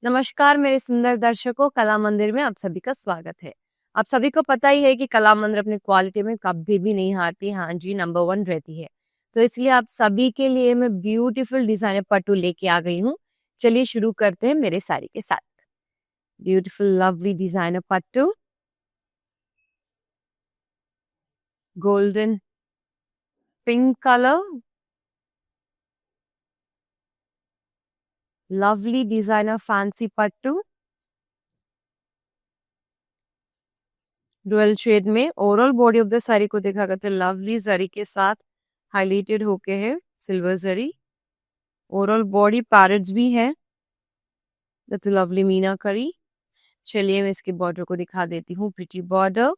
नमस्कार मेरे सुंदर दर्शकों, कला मंदिर में आप सभी का स्वागत है। आप सभी को पता ही है कि कला मंदिर अपनी क्वालिटी में कभी भी नहीं हारती, हाँ जी, नंबर 1 रहती है। तो इसलिए आप सभी के लिए मैं ब्यूटीफुल डिजाइनर पट्टू लेके आ गई हूँ। चलिए शुरू करते हैं मेरे साड़ी के साथ। Beautiful lovely designer pattu, golden pink colour, lovely designer fancy pattu, dual shade में। Overall body of the sari को देखा गया तो लवली जरी के साथ हाईलाइटेड होके है, सिल्वर जरी। ओवरऑल बॉडी पैरेट्स भी है, दैट्स लवली मीना करी। चलिए मैं इसके बॉर्डर को दिखा देती हूँ। Pretty border,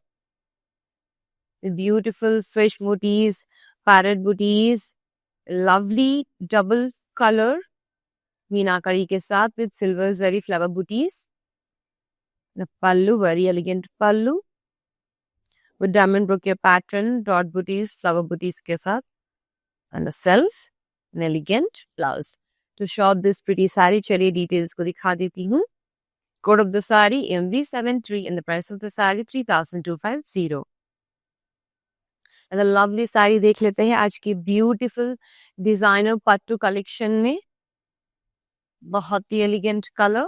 beautiful fish motifs, parrot booties, lovely double colour meenakari के साथ with silver zari flower booties. Pallu, very elegant pallu with diamond brocade pattern, dot booties, flower booties के साथ, and the self an elegant blouse. To shop this pretty saree, चलिए details को दिखा देती हूँ। Code of the saree MV73 and the price of the saree 3250. And the lovely saree देख लेते हैं आज की ब्यूटीफुल डिजाइनर पट्टू कलेक्शन में। बहुत ही एलिगेंट कलर,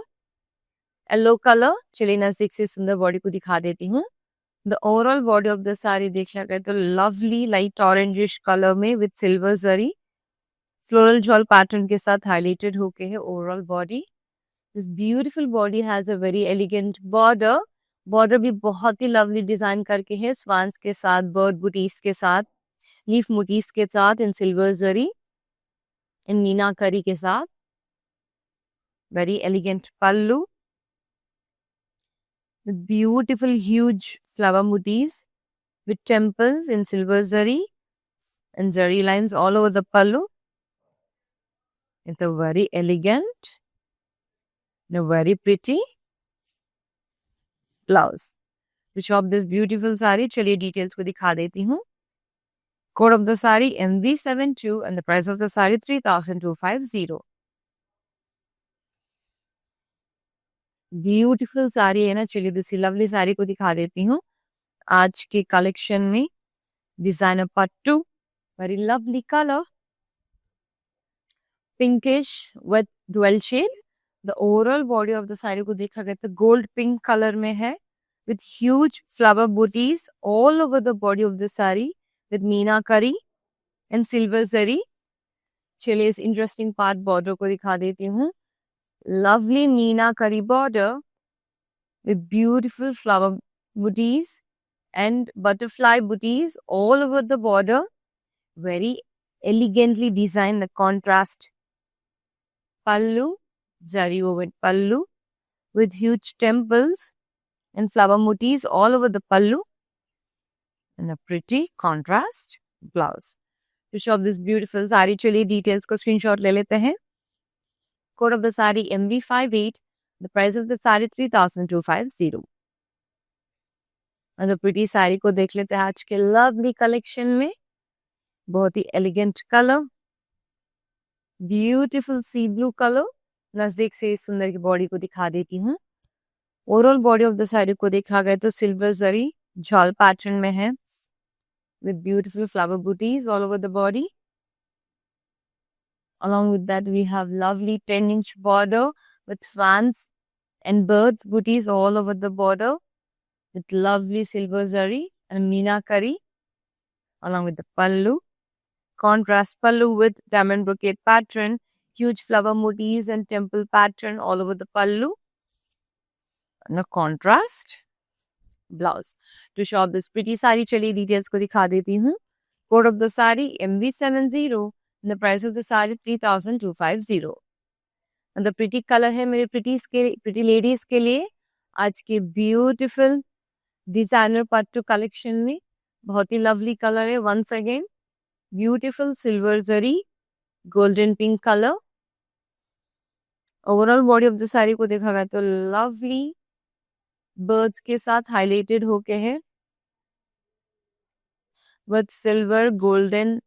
येलो कलर। चलिए नजदीक से सुंदर बॉडी को दिखा देती हूँ। The overall body of the sari देखा गया तो लवली लाइट ऑरेंजिश कलर में with silver zari floral jaal pattern के साथ हाईलाइटेड होके है overall body. This beautiful body has a very elegant border. Border भी बहुत ही लवली डिजाइन करके है, स्वान्स के साथ, बर्ड बुटीज के साथ, लीफ मोटीज के साथ, इन सिल्वर जरी, इन मीनाकरी के साथ। Very elegant pallu with beautiful huge flower motifs with temples in silver zari and zari lines all over the pallu. It's a very elegant and a very pretty blouse. To shop this beautiful saree, चलिए details को दिखा देती हूँ। Code of the saree MV72 and the price of the saree 3250. Beautiful sari है ना। चलिए दूसरी lovely sari को दिखा देती हूँ। आज के कलेक्शन में designer pattu, very lovely colour, pinkish with dual shade. The overall body of the sari को देखा गया तो गोल्ड पिंक कलर में है with huge flower booties all over the body of the sari with meenakari and silver zari. चलिए इस इंटरेस्टिंग पार्ट बॉर्डर को दिखा देती हूँ। Lovely meenakari border with beautiful flower booties and butterfly booties all over the border. Very elegantly designed, the contrast pallu, zari woven pallu with huge temples and flower motifs all over the pallu, and a pretty contrast blouse. To shop this beautiful sari, चलिए details को screenshot ले लेते हैं। Code of the sari MV58. The price of the saree 3250. और pretty sari को देख लेते हैं आज के लवली कलेक्शन में। बहुत ही एलिगेंट कलर, ब्यूटीफुल सी ब्लू कलर। नजदीक से इस सुंदर की बॉडी को दिखा देती हूँ। Overall body of the sari को देखा गया तो सिल्वर जरी झॉल पैटर्न में है with beautiful flower booties all over the body. Along with that, we have lovely 10-inch border with fans and birds booties all over the border with lovely silver zari and meenakari, along with the pallu. Contrast pallu with diamond brocade pattern, huge flower motifs and temple pattern all over the pallu. And a contrast blouse. To shop this pretty sari, चलिए details को दिखा देती हूँ। Code of the sari MV70 and the price of the sari 3250. And the pretty color है मेरे pretty ladies के लिए आज के ब्यूटीफुल डिजाइनर पट्टू कलेक्शन में। बहुत ही लवली कलर है। Once again beautiful silver zari golden pink colour. Overall body of the sari को देखा गया तो लवली बर्ड्स के साथ हाईलाइटेड होके है with silver golden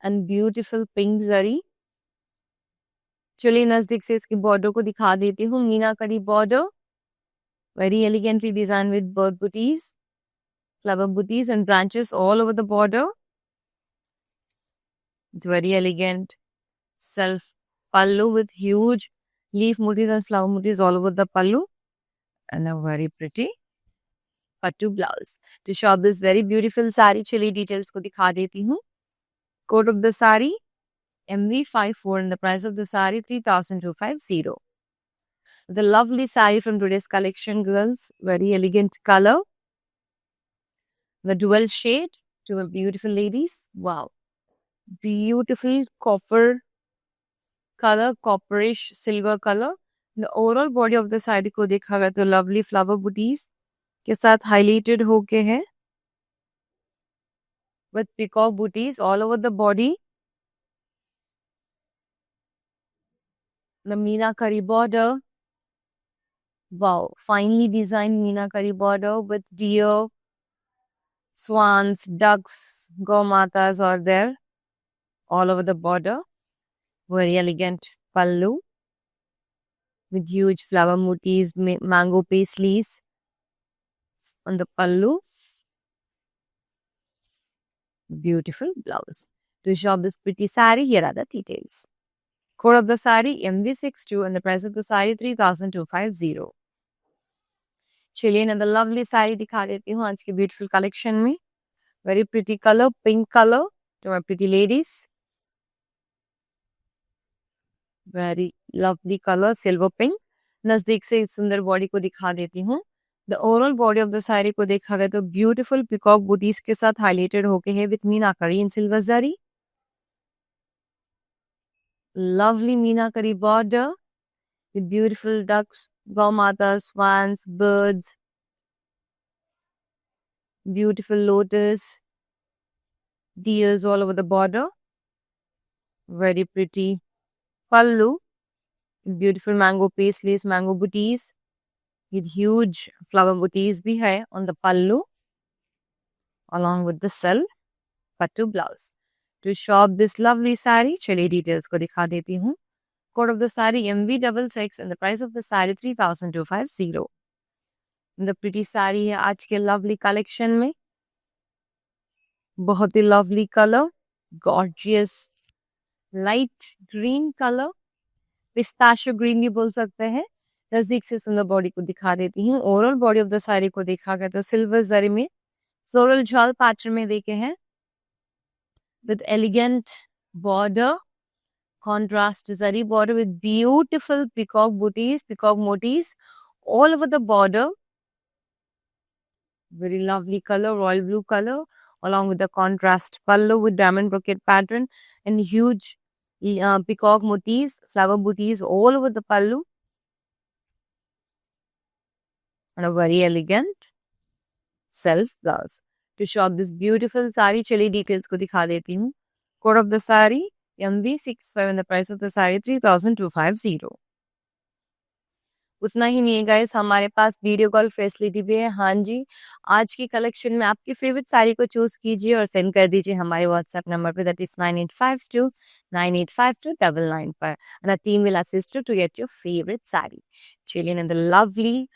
and beautiful pink zari. चलिए नजदीक से इसकी बॉर्डर को दिखा देती हूँ। Meenakari border, very elegantly designed with bird booties, flower booties and branches all over the border. It's very elegant. Self pallu with huge leaf motifs and flower motifs all over the pallu, and a very pretty pattu blouse. To shop this very beautiful sari, chili details को दिखा देती हूँ. Code of the sari MV54 and the price of the sari 3250. The lovely sari from today's collection, girls. Very elegant color. The dual shade to a beautiful ladies. Wow. Beautiful copper color, copperish silver color. The overall body of the sari को देखा गया तो lovely flower booties के साथ highlighted होके है with peacock booties all over the body. The meenakari border. Wow, finely designed meenakari border with deer, swans, ducks, gomatas are there all over the border. Very elegant pallu with huge flower motifs, mango paisleys on the pallu. Beautiful blouse. To shop this pretty sari, here are the details. Code of the sari MV62 and the price of the sari 3250. चलिए another lovely sari दिखा देती हूँ आज के beautiful collection में. Very pretty color, pink color to my pretty ladies. Very lovely color, silver pink. नजदीक से इस सुंदर बॉडी को दिखा देती हूँ. The overall body of the saree को देखा गया तो beautiful peacock booties के साथ highlighted होके है with meenakari in silver zari. Lovely meenakari border with beautiful ducks, gaumatas, swans, birds, beautiful lotus, deers all over the border. Very pretty pallu, beautiful mango paisleys, mango booties with huge flower booties भी है on the pallu along with the self pattu blouse. To shop this lovely saree, चलिए details को दिखा देती हूँ. Code of the saree MV66 and the price of the saree 3250. The pretty saree है आज के lovely collection में. बहुत ही lovely color, gorgeous light green color, pistachio green भी बोल सकते हैं. नजदीक से सुंदर बॉडी को दिखा देती हूँ. Overall body of the sari को देखा गया तो सिल्वर जरी में फ्लोरल जॉल पैटर्न में देखे हैं with elegant border, contrast zari border with beautiful peacock motifs all over the border. Very lovely color, royal blue color, along with the contrast pallu with diamond brocade pattern and huge peacock motifs, flower booties all over the pallu. And a very elegant self blouse. To shop this beautiful sari, चलिए details को दिखा देती हूँ. Code of the sari MV65 and the price of the sari 3250. उतना ही नहीं है guys, हमारे पास video call facility भी है. हाँ जी, आज की कलेक्शन में आपकी फेवरेट साड़ी को चूज कीजिए और सेंड कर दीजिए हमारे व्हाट्सएप नंबर पे, दैट इज 9852985299 पर. and our team will assist you to get your favorite sari. चलिए ना, the lovely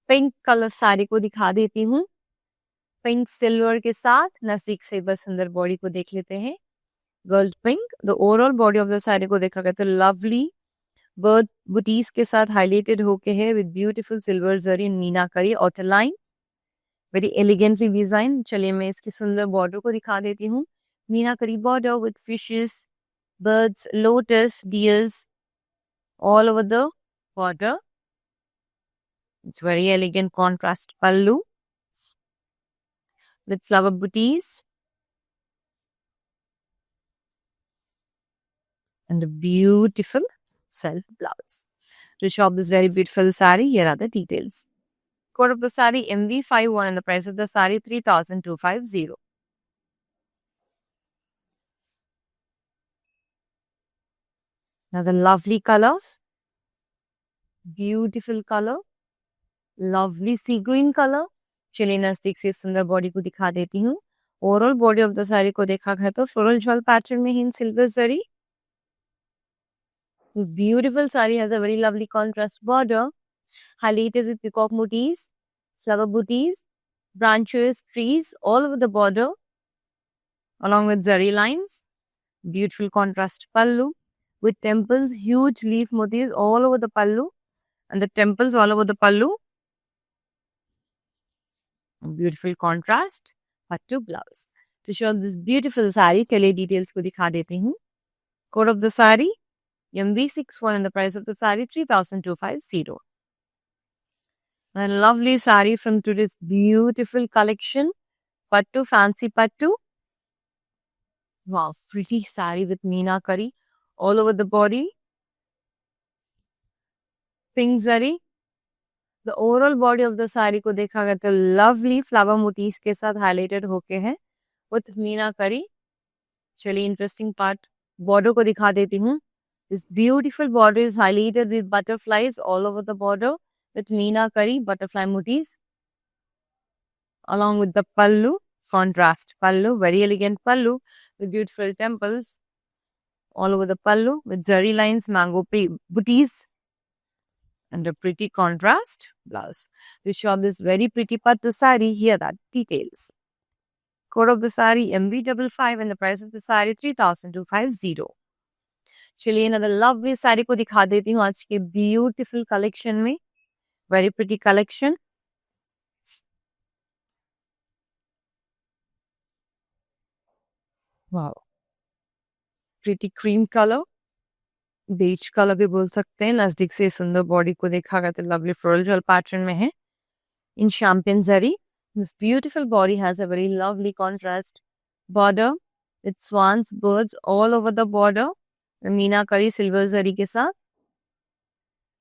pink colour sari को दिखा देती हूँ. पिंक सिल्वर के साथ नजदीक से बस सुंदर बॉडी को देख लेते हैं. Gold pink. The overall body of the sari को देखा गया तो लवली बर्ड बुटीज के साथ हाईलाइटेड होके है with beautiful silver zari meenakari outer line, very elegantly design. चलिए मैं इसकी सुंदर बॉर्डर को दिखा देती हूँ. Meenakari border with fishes, birds, lotus, deers all over the border. It's very elegant contrast pallu with flower booties and a beautiful self blouse. To shop this very beautiful sari, here are the details. Code of the sari MV51 and the price of the sari 3250. Now the lovely color, beautiful color, lovely sea green color. चलिए नजदीक से सुंदर body को दिखा देती हूँ. Overall body of the sari को देखा गया तो फ्लोरल जॉल पैटर्न में ही silver zari, Beautiful sari has a very lovely contrast border, highlighted with peacock motifs, flower booties, branches, trees all over the border, along with zari lines. Beautiful contrast pallu with temples, huge leaf motifs all over the pallu, and the temples all over the pallu. Beautiful contrast pattu blouse. To show this beautiful sari, चलिए details को दिखा देती हूँ. Code of the sari MV61 and the price of the sari 3250. A lovely sari from today's beautiful collection, pattu, fancy pattu. Wow, pretty sari with meenakari all over the body. Pink zari. The overall body of the sari को देखा गया तो lovely flower motifs के साथ highlighted होके है with meenakari. चलिए interesting part border को दिखा देती हूँ. This beautiful border is highlighted with butterflies all over the border with meenakari butterfly motifs, along with the pallu, contrast pallu, very elegant pallu with beautiful temples all over the pallu with zari lines, mango booties, and a pretty contrast blouse. To show this very pretty pattu sari, here are the details. Code of the sari MV55 and the price of the sari 3250. चलिए another lovely sari को दिखा देती हूँ आज के beautiful collection में. Very pretty collection. Wow. Pretty cream color. Beige color भी बोल सकते हैं. नजदीक से सुंदर बॉडी को देखा गया तो lovely floral jewel pattern में है. In champagne zari. This beautiful body has a very lovely contrast border with swans, birds all over the border. Meenakari silver zari के साथ.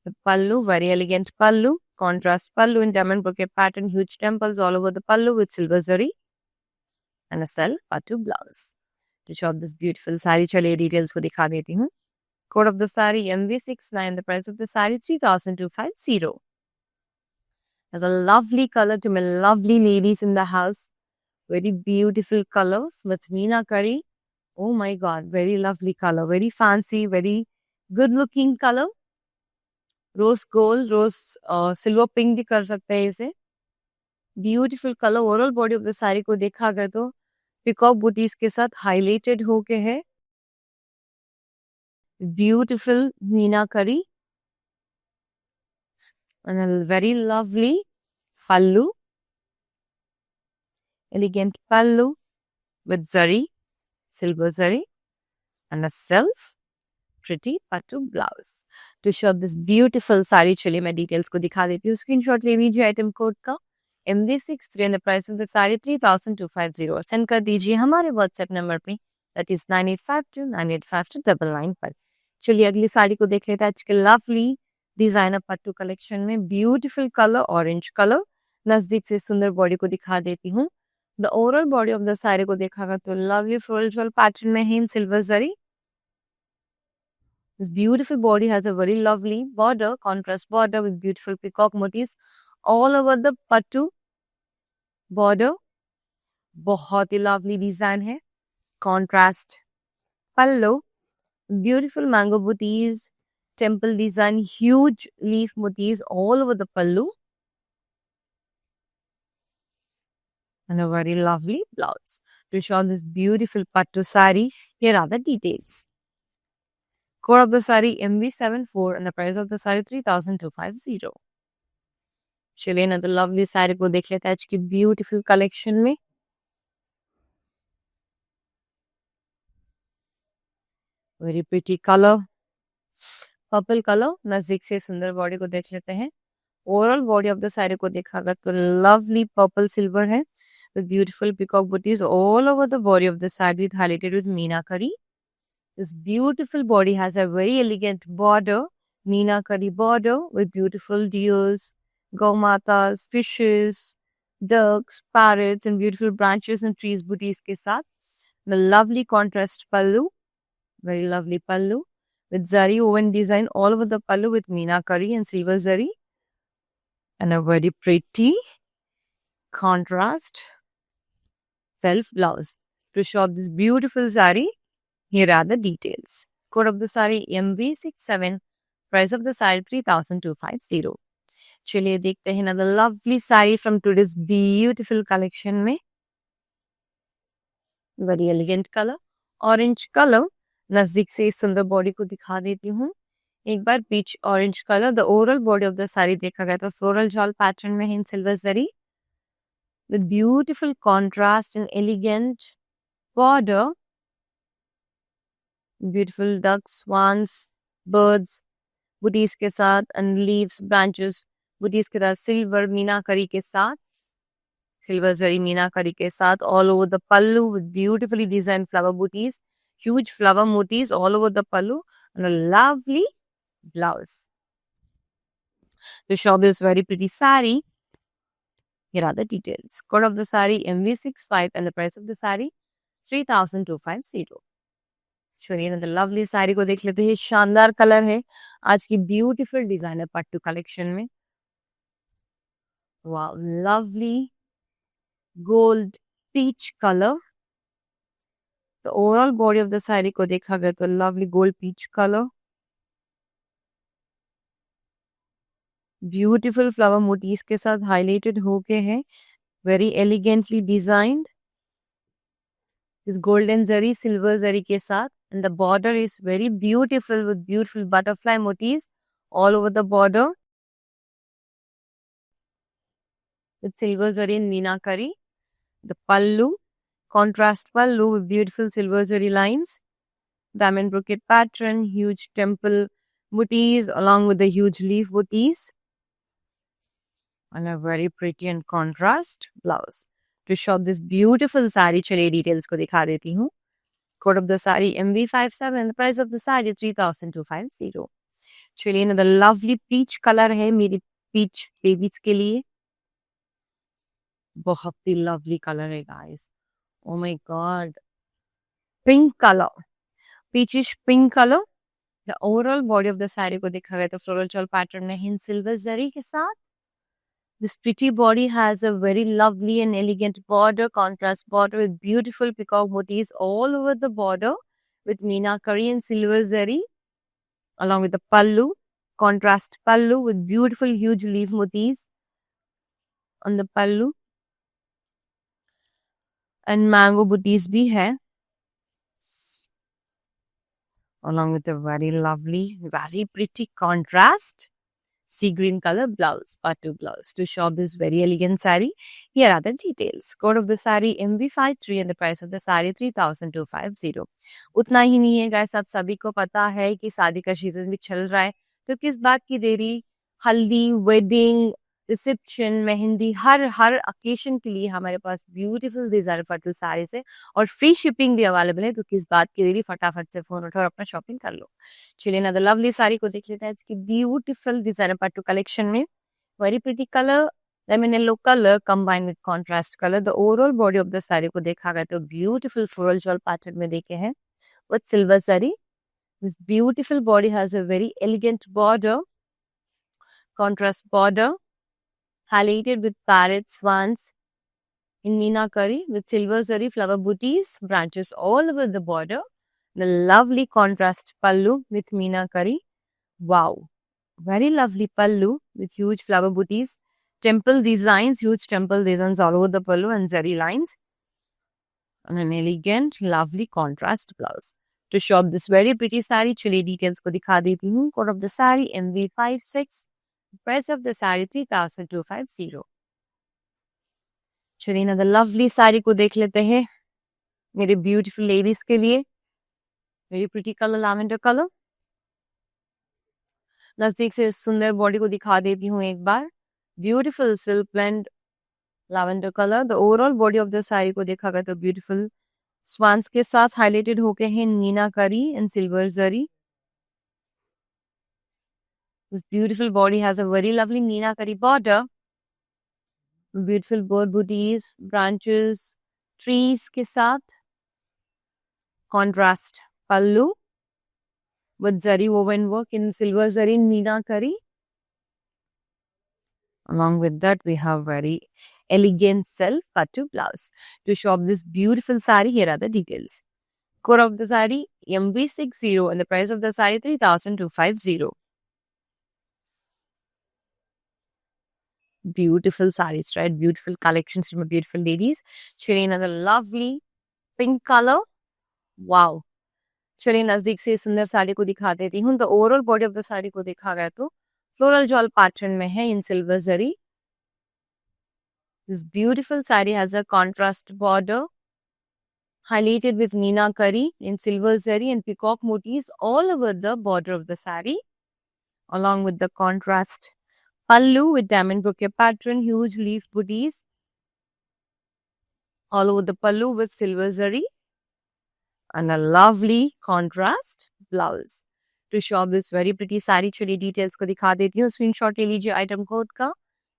The pallu, very elegant pallu. Contrast pallu in diamond brocade pattern, huge temples all over the pallu with silver zari. And a self pattu blouse. To shop this beautiful sari, चलिए details को दिखा देती हूँ. Code of the sari MV69. The price of the sari 3250. There's a lovely color to my lovely ladies in the house. Very beautiful color with meenakari. Oh my god, very lovely color. Very fancy, very good looking color. Rose gold, rose silver pink भी कर सकते हैं इसे. Beautiful color. Overall body of the sari को देखा गया तो peacock booties के साथ highlighted होके है. Beautiful meenakari. And a very lovely pallu. Elegant pallu with zari, silver zari, and a self pretty pattu blouse. To show this beautiful sari, चलिए मैं details को दिखा देती हूँ. Screenshot ले लीजिए item code का MV63 and the price of the sari 3250. Send कर दीजिए हमारे WhatsApp नंबर पे, that is 9852985299 पर. चलिए अगली साड़ी को देख लेते हैं. आज के lovely डिजाइनर पट्टू कलेक्शन में ब्यूटीफुल कलर ऑरेंज कलर. नजदीक से सुंदर बॉडी को दिखा देती हूँ. The overall body of the sari को देखा तो लवली फ्लोरल ज्वेल पैटर्न में है in silver zari. This beautiful body has a very lovely border, contrast border with beautiful peacock motifs all over the pattu border. बहुत ही lovely design है. Contrast pallu, beautiful mango booties, temple design, huge leaf motifs all over the pallu, and a very lovely blouse. To show this beautiful pattu sari, here are the details. Code of the sari MV74 and the price of the sari 3250. चलिए ना तो lovely sari को देख लेते हैं आज की beautiful collection में. Very pretty color, purple colour. नजदीक से सुंदर बॉडी को देख लेते हैं. Overall body of the sari को देखा गया तो लवली पर्पल सिल्वर है with beautiful peacock booties all over the body of the sari with highlighted with meenakari. This beautiful body has a very elegant border, meenakari border with beautiful deers, gaumatas, fishes, ducks, parrots, and beautiful branches and trees booties के साथ. The lovely contrast pallu, very lovely pallu with zari woven design all over the pallu with meenakari and silver zari, and a very pretty contrast self blouse. To shop this beautiful zari, here are the details. Code of the saree MV67. Price of the saree 3250. चलिए देखते हैं another lovely saree from today's beautiful collection में. Very elegant color. Orange color. नजदीक से इस सुंदर body को दिखा देती हूँ एक बार. Peach orange colour. The overall body of the sari देखा गया तो फ्लोरल जॉल पैटर्न में है in silver zari with beautiful contrast and elegant border. Beautiful ducks, swans, birds, booties के साथ and leaves, branches, booties के साथ silver मीनाकरी के साथ, silver zari मीनाकरी के साथ all over the pallu with beautifully designed flower booties, huge flower motifs all over the pallu and a lovely blouse. To shop this very pretty saree, here are the details. Code of the saree MV65 and the price of the saree 3250. चलिए ना lovely sari को देख लेते हैं. शानदार colour है आज की ब्यूटीफुल डिजाइनर पट्टू कलेक्शन में. Wow, lovely gold peach colour. तो overall body of the sari को देखा गया तो lovely gold peach colour. Beautiful flower motifs के साथ हाईलाइटेड होके है. Very elegantly designed. इस गोल्डन जरी सिल्वर जरी के साथ and the border is very beautiful with beautiful butterfly motifs all over the border with silver zari and meenakari. The pallu, contrast pallu with beautiful silver zari lines, diamond brocade pattern, huge temple motifs along with the huge leaf motifs and a very pretty and contrast blouse. To shop this beautiful saree, चलिए details को दिखा देती हूँ. Code of the saree MV57. The price of the saree 3250. चलिए ना, the lovely peach color है मेरी peach babies के लिए. बहुत ही lovely color है guys. Oh my god. Pink color. Peachish pink color. The overall body of the saree को देखा गया तो floral jewel pattern में हिंद silver zari के साथ. This pretty body has a very lovely and elegant border, contrast border with beautiful peacock motifs all over the border with meenakari and silver zari along with the pallu, contrast pallu with beautiful huge leaf motifs on the pallu and mango booties bhi hai along with a very lovely, very pretty contrast sea green color blouse, pattu blouse. To shop this very elegant saree, here are the details. Code of the saree MV53 and the price of the saree 3250. उतना ही नहीं है guys, आप सभी को पता है कि शादी का सीजन भी चल रहा है तो किस बात की देरी. हल्दी, वेडिंग, रिसेप्शन, मेहंदी, हर ओकेशन के लिए हमारे पास ब्यूटीफुल डिजाइनर पट्टू साड़ीज है और फ्री शिपिंग भी अवेलेबल है. तो किस बात की देरी, फटाफट से फोन उठाओ और अपना शॉपिंग कर लो. चलिए ना, द लवली साड़ी को देख लेते हैं आज की ब्यूटीफुल डिजाइनर पट्टू कलेक्शन में. Very pretty colour, lemon yellow colour combined with contrast colour. The overall body of the sari को देखा गया तो ब्यूटीफुल फ्लोरल जॉल पैटर्न में देखे हैं with silver sari. This beautiful body has a very elegant border, contrast border, highlighted with parrot swans in meenakari with silver zari flower booties, branches all over the border. The lovely contrast pallu with meenakari. Wow, very lovely pallu with huge flower booties, temple designs, huge temple designs all over the pallu and zari lines, and an elegant, lovely contrast blouse. To shop this very pretty saree, चलिए details को दिखा देती हूँ. Code of the saree MV56. Price of the saree 3250. चलिए ना, the lovely sari को देख लेते हैं मेरे ब्यूटीफुल लेडीज के लिए. Very pretty colour, lavender colour. नजदीक से सुंदर बॉडी को दिखा देती हूँ एक बार. Beautiful silk blend lavender colour. The overall body of the sari को देखा गया तो ब्यूटीफुल स्वान्स के साथ हाईलाइटेड होके हैं meenakari and silver zari. This beautiful body has a very lovely meenakari border. Beautiful bird booties, branches, trees के साथ. Contrast pallu with zari woven work in silver zari meenakari. Along with that, we have very elegant self pattu blouse. To shop this beautiful saree, here are the details. Core of the saree MV60 and the price of the saree 3,250. Beautiful sarees, right? Beautiful collections from beautiful ladies. चलिए another lovely pink color. Wow. चलिए नजदीक से सुंदर साड़ी को दिखा देती हूँ. The overall body of the sari को देखा गया तो floral jewel pattern में है in silver zari. This beautiful saree has a contrast border highlighted with meenakari in silver zari and peacock motifs all over the border of the saree, along with the contrast pallu with diamond bouquet pattern, huge leaf booties all over the pallu with silver zari, and a lovely contrast blouse. To shop this very pretty saree, चलिए details को दिखा देती हूँ. Screenshot ले लीजिए item code का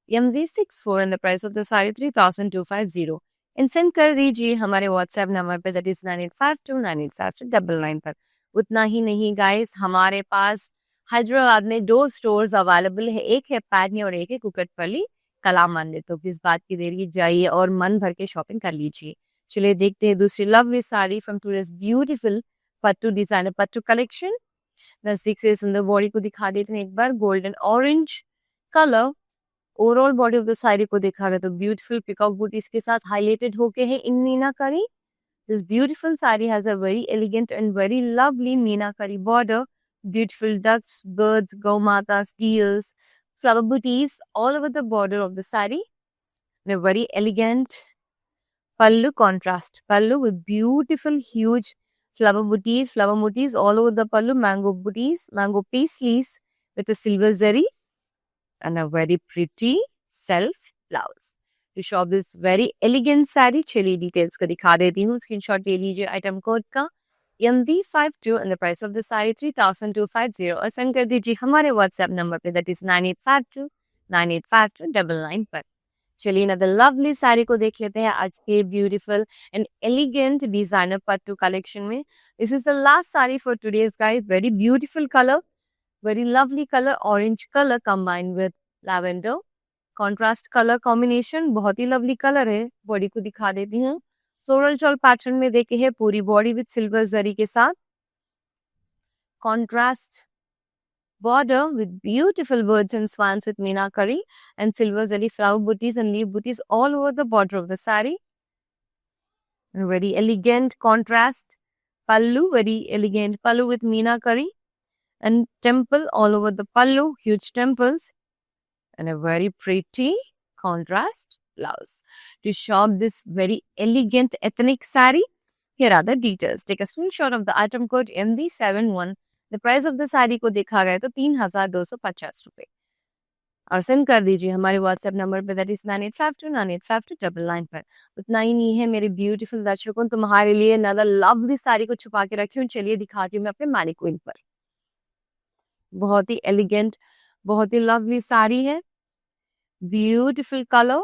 MV64 and the price of the saree 3,250. And send कर दीजिए हमारे WhatsApp नंबर पे that is 9852985299 पर. उतना ही नहीं guys, हमारे पास हैदराबाद में 2 स्टोर्स अवेलेबल है. एक है पैडनी और एक है कुकटपल्ली कला मंदिर. तो किस बात की देरी, जाइए और मन भर के शॉपिंग कर लीजिए. चलिए देखते हैं दूसरी lovely sari from today's beautiful pattu designer pattu collection. नजदीक से सुंदर बॉडी को दिखा देते हैं एक बार. Golden orange colour overall body of the sari को देखा गया तो ब्यूटीफुल पिकॉक बूटीज के साथ हाईलाइटेड होके है in meenakari. This beautiful sari has a very elegant and very lovely meenakari border. Beautiful ducks, birds, गौ माता, deers, flower booties all over the border of the saree. And a very elegant pallu contrast. Pallu with beautiful huge flower motifs all over the pallu, mango booties, mango paisleys with a silver zari and a very pretty self blouse. To shop this very elegant saree, चलिए details को दिखा देती हूँ. Screenshot ले लीजिए item code का MV52 and the price of the saree 3,250 और send कर दीजिए हमारे WhatsApp नंबर पे that is 9852985299 पर. चलिए another lovely साड़ी को देख लेते हैं आज के beautiful and elegant designer pattu collection में. This is the last sari for today's guys. Very beautiful colour, very lovely colour, orange colour combined with lavender contrast colour combination. बहुत ही लवली कलर है. बॉडी को दिखा देती हूँ. फ्लोरल जॉल पैटर्न में देखे है पूरी बॉडी विद सिल्वर जरी के साथ. Contrast border with beautiful birds and swans with meenakari and silver zari flower booties and leaf booties all over the border of the saree. And very elegant contrast pallu, very elegant pallu with meenakari and temple all over the pallu, huge temples, and a very pretty contrast blouse. To shop this very elegant ethnic saree, here are the details. Take a screenshot of the item code MV71. The price of the sari को देखा गया तो 3,250 रुपए और send कर दीजिए हमारे WhatsApp number पे that is 9852985299 पर. उतना ही नहीं है मेरे ब्यूटीफुल दर्शकों, तुम्हारे लिए another लवली साड़ी को छुपा के रखी हूँ. चलिए दिखाती हूँ मैं अपने मैनिक्विन पर. बहुत ही एलिगेंट, बहुत ही लवली साड़ी है. ब्यूटीफुल कलर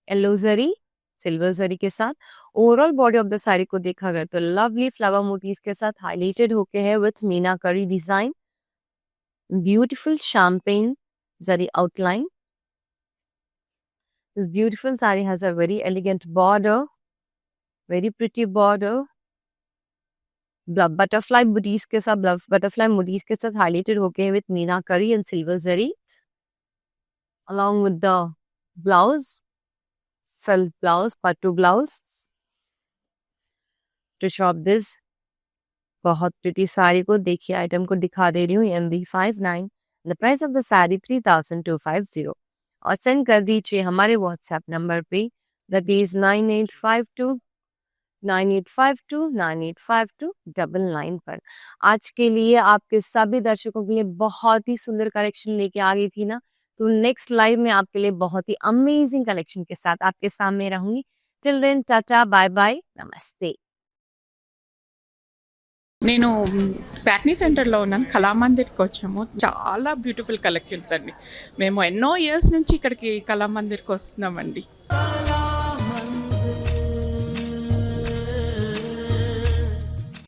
येलो जरी सिल्वर जरी के साथ. Overall body of the sari को देखा गया तो लवली फ्लावर मोटिव्स के साथ हाईलाइटेड होके है with meenakari design. Beautiful champagne zari outline. This beautiful sari has a very elegant border, very pretty border. Butterfly booties के साथ बटरफ्लाई मोटिव्स के साथ हाईलाइटेड होके है with meenakari and silver zari along with the blouse, self blouse, pattu blouse. To shop this बहुत pretty sari को देखिए item को दिखा दे रही हूँ MV59. The price of the sari 3,250 और सेंड कर दीजिए हमारे व्हाट्सएप नंबर पे that is 9852985299 पर. आज के लिए आपके सभी दर्शकों के लिए बहुत ही सुंदर कलेक्शन लेके आ गई थी ना, तो नेक्स्ट लाइव में आपके लिए बहुत ही अमेजिंग कलेक्शन के साथ आपके सामने रहूंगी. Till then tata bye bye namaste. నేను ప్యాట్నీ సెంటర్లో ఉన్నాను. కళామందిర్కి వచ్చాము. చాలా బ్యూటిఫుల్ కలెక్షన్స్ అండి. మేము ఎన్నో ఇయర్స్ నుంచి ఇక్కడికి కళామందిర్కి వస్తున్నామండి.